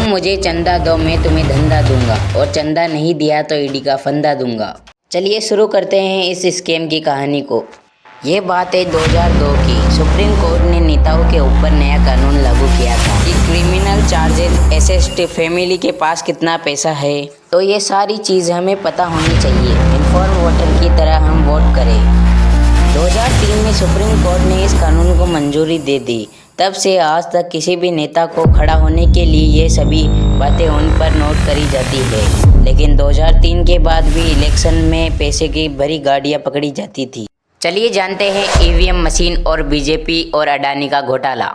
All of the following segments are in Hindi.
मुझे चंदा दो, मैं तुम्हें धंधा दूंगा, और चंदा नहीं दिया तो ईडी का फंदा दूंगा। चलिए शुरू करते हैं इस स्कैम की कहानी को। ये बात है 2002 की। सुप्रीम कोर्ट ने नेताओं के ऊपर नया कानून लागू किया था कि क्रिमिनल चार्जेस अरेस्ट, फैमिली के पास कितना पैसा है, तो ये सारी चीज़ हमें पता होनी चाहिए। इन्फॉर्म वोटर की तरह हम वोट करें। 2003 में सुप्रीम कोर्ट ने इस कानून को मंजूरी दे दी। तब से आज तक किसी भी नेता को खड़ा होने के लिए ये सभी बातें उन पर नोट करी जाती है। लेकिन 2003 के बाद भी इलेक्शन में पैसे की भरी गाड़ियां पकड़ी जाती थी। चलिए जानते हैं ईवीएम मशीन और बीजेपी और अडानी का घोटाला।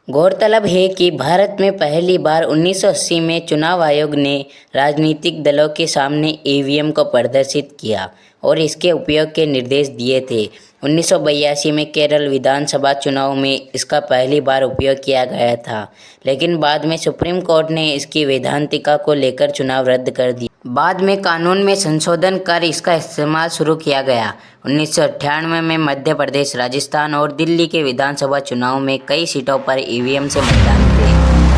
गौरतलब है कि भारत में पहली बार 1980 में चुनाव आयोग ने राजनीतिक दलों के सामने ईवीएम को प्रदर्शित किया और इसके उपयोग के निर्देश दिए थे। 1982 में केरल विधानसभा चुनाव में इसका पहली बार उपयोग किया गया था, लेकिन बाद में सुप्रीम कोर्ट ने इसकी वैधानिकता को लेकर चुनाव रद्द कर दिया। बाद में कानून में संशोधन कर इसका इस्तेमाल शुरू किया गया। 1998 में मध्य प्रदेश, राजस्थान और दिल्ली के विधानसभा चुनाव में कई सीटों पर ईवीएम से मतदान हुए।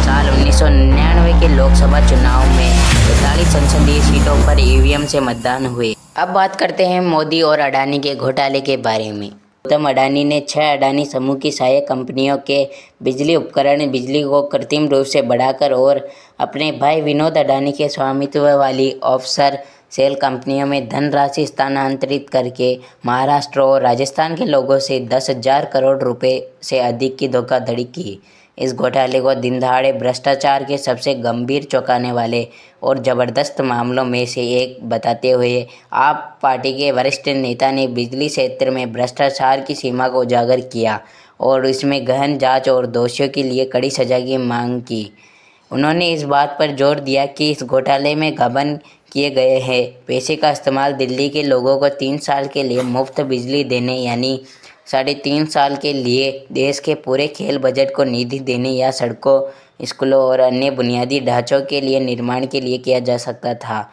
साल 1999 के लोकसभा चुनाव में 45 संसदीय सीटों पर ईवीएम से मतदान हुए। अब बात करते हैं मोदी और अडानी के घोटाले के बारे में। गौतम अडानी ने 6 अडानी समूह की सहायक कंपनियों के बिजली उपकरण बिजली को कृत्रिम रूप से बढ़ाकर और अपने भाई विनोद अडानी के स्वामित्व वाली ऑफशोर सेल कंपनियों में धनराशि स्थानांतरित करके महाराष्ट्र और राजस्थान के लोगों से 10,000 करोड़ रुपए से अधिक की धोखाधड़ी की। इस घोटाले को दिन दहाड़े भ्रष्टाचार के सबसे गंभीर, चौंकाने वाले और ज़बरदस्त मामलों में से एक बताते हुए आप पार्टी के वरिष्ठ नेता ने बिजली क्षेत्र में भ्रष्टाचार की सीमा को उजागर किया और इसमें गहन जांच और दोषियों के लिए कड़ी सजा की मांग की। उन्होंने इस बात पर जोर दिया कि इस घोटाले में गबन किए गए हैं पैसे का इस्तेमाल दिल्ली के लोगों को 3 साल के लिए मुफ्त बिजली देने, यानी 3.5 साल के लिए देश के पूरे खेल बजट को निधि देने या सड़कों, स्कूलों और अन्य बुनियादी ढांचों के लिए निर्माण के लिए किया जा सकता था।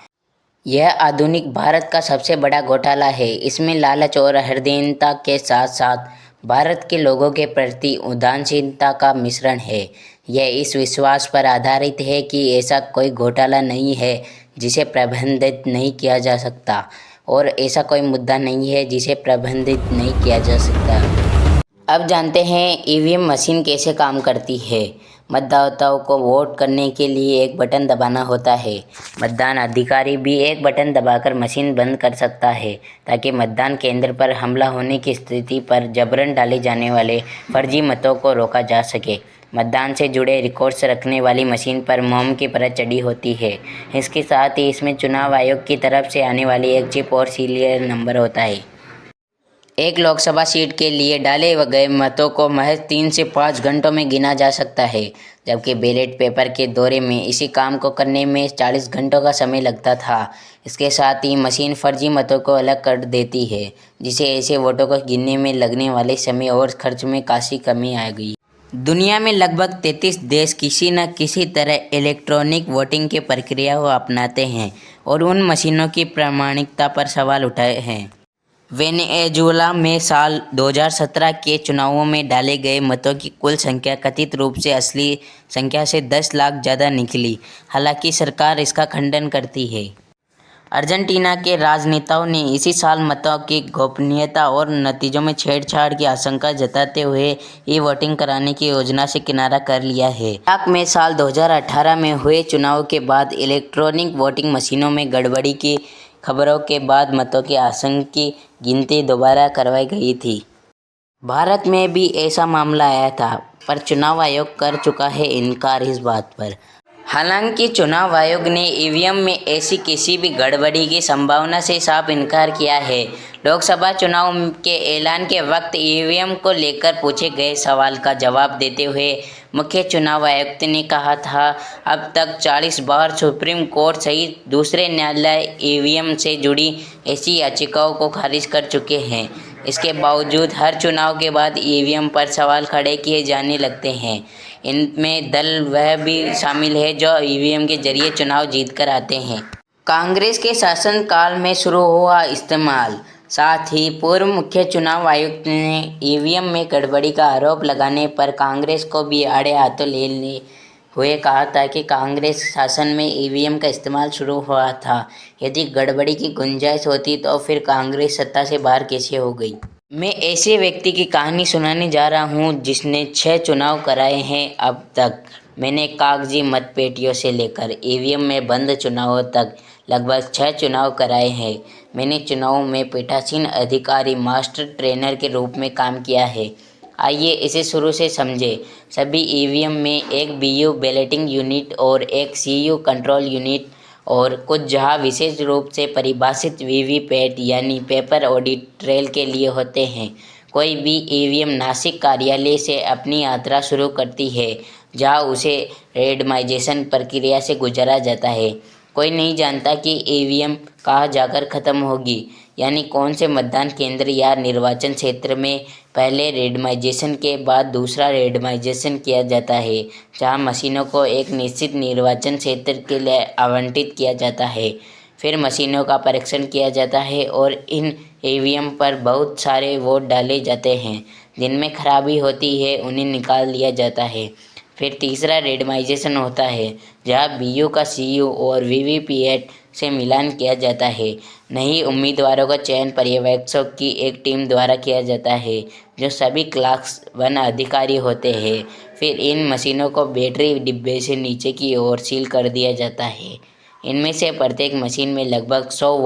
यह आधुनिक भारत का सबसे बड़ा घोटाला है। इसमें लालच और हृदयहीनता के साथ साथ भारत के लोगों के प्रति उदासीनता का मिश्रण है। यह इस विश्वास पर आधारित है कि ऐसा कोई घोटाला नहीं है जिसे प्रबंधित नहीं किया जा सकता और ऐसा कोई मुद्दा नहीं है जिसे प्रबंधित नहीं किया जा सकता। अब जानते हैं ईवीएम मशीन कैसे काम करती है। मतदाताओं को वोट करने के लिए एक बटन दबाना होता है। मतदान अधिकारी भी एक बटन दबाकर मशीन बंद कर सकता है ताकि मतदान केंद्र पर हमला होने की स्थिति पर जबरन डाले जाने वाले फर्जी मतों को रोका जा सके। मतदान से जुड़े रिकॉर्ड्स रखने वाली मशीन पर मोम की परत चढ़ी होती है। इसके साथ ही इसमें चुनाव आयोग की तरफ से आने वाली एक चिप और सीरियल नंबर होता है। एक लोकसभा सीट के लिए डाले गए मतों को महज 3 से 5 घंटों में गिना जा सकता है, जबकि बैलेट पेपर के दौरे में इसी काम को करने में 40 घंटों का समय लगता था। इसके साथ ही मशीन फर्जी मतों को अलग कर देती है, जिससे ऐसे वोटों को गिनने में लगने वाले समय और खर्च में काफ़ी कमी आ गई। दुनिया में लगभग 33 देश किसी न किसी तरह इलेक्ट्रॉनिक वोटिंग की प्रक्रिया को अपनाते हैं और उन मशीनों की प्रामाणिकता पर सवाल उठाए हैं। वेनेजुएला में साल 2017 के चुनावों में डाले गए मतों की कुल संख्या कथित रूप से असली संख्या से 10 लाख ज़्यादा निकली। हालांकि सरकार इसका खंडन करती है। अर्जेंटीना के राजनेताओं ने इसी साल मतों की गोपनीयता और नतीजों में छेड़छाड़ की आशंका जताते हुए ई वोटिंग कराने की योजना से किनारा कर लिया है। इराक में साल 2018 में हुए चुनाव के बाद इलेक्ट्रॉनिक वोटिंग मशीनों में गड़बड़ी की खबरों के बाद मतों की आंशिक गिनती दोबारा करवाई गई थी। भारत में भी ऐसा मामला आया था, पर चुनाव आयोग कर चुका है इनकार इस बात पर। हालांकि चुनाव आयोग ने ईवीएम में ऐसी किसी भी गड़बड़ी की संभावना से साफ इनकार किया है। लोकसभा चुनाव के ऐलान के वक्त ईवीएम को लेकर पूछे गए सवाल का जवाब देते हुए मुख्य चुनाव आयुक्त ने कहा था, अब तक 40 बार सुप्रीम कोर्ट सहित दूसरे न्यायालय ईवीएम से जुड़ी ऐसी याचिकाओं को खारिज कर चुके हैं। इसके बावजूद हर चुनाव के बाद ईवीएम पर सवाल खड़े किए जाने लगते हैं। इनमें दल वह भी शामिल है जो ईवीएम के जरिए चुनाव जीतकर आते हैं। कांग्रेस के शासनकाल में शुरू हुआ इस्तेमाल। साथ ही पूर्व मुख्य चुनाव आयुक्त ने ईवीएम में गड़बड़ी का आरोप लगाने पर कांग्रेस को भी आड़े हाथों ले हुए कहा था कि कांग्रेस शासन में ईवीएम का इस्तेमाल शुरू हुआ था। यदि गड़बड़ी की गुंजाइश होती तो फिर कांग्रेस सत्ता से बाहर कैसे हो गई। मैं ऐसे व्यक्ति की कहानी सुनाने जा रहा हूँ जिसने 6 चुनाव कराए हैं अब तक। मैंने कागजी मतपेटियों से लेकर ईवीएम में बंद चुनावों तक लगभग 6 चुनाव कराए हैं। मैंने चुनावों में पीठासीन अधिकारी मास्टर ट्रेनर के रूप में काम किया है। आइए इसे शुरू से समझें। सभी ईवीएम में एक बीयू बैलेटिंग यूनिट और एक सीयू कंट्रोल यूनिट और कुछ जहां विशेष रूप से परिभाषित वीवीपैट यानी पेपर ऑडिट ट्रेल के लिए होते हैं। कोई भी ईवीएम नासिक कार्यालय से अपनी यात्रा शुरू करती है जहां उसे रेंडमाइजेशन प्रक्रिया से गुजारा जाता है। कोई नहीं जानता कि ईवीएम कहाँ जाकर ख़त्म होगी, यानी कौन से मतदान केंद्र या निर्वाचन क्षेत्र में पहले रेंडमाइजेशन के बाद दूसरा रेंडमाइजेशन किया जाता है, जहां मशीनों को एक निश्चित निर्वाचन क्षेत्र के लिए आवंटित किया जाता है। फिर मशीनों का परीक्षण किया जाता है और इन ईवीएम पर बहुत सारे वोट डाले जाते हैं। जिनमें खराबी होती है उन्हें निकाल दिया जाता है। फिर तीसरा रेंडमाइजेशन होता है जहां बीयू का सीयू और वीवीपैट से मिलान किया जाता है। नई उम्मीदवारों का चयन पर्यवेक्षकों की एक टीम द्वारा किया जाता है जो सभी क्लास 1 अधिकारी होते हैं। फिर इन मशीनों को बैटरी डिब्बे से नीचे की ओर सील कर दिया जाता है। इनमें से प्रत्येक मशीन में लगभग 100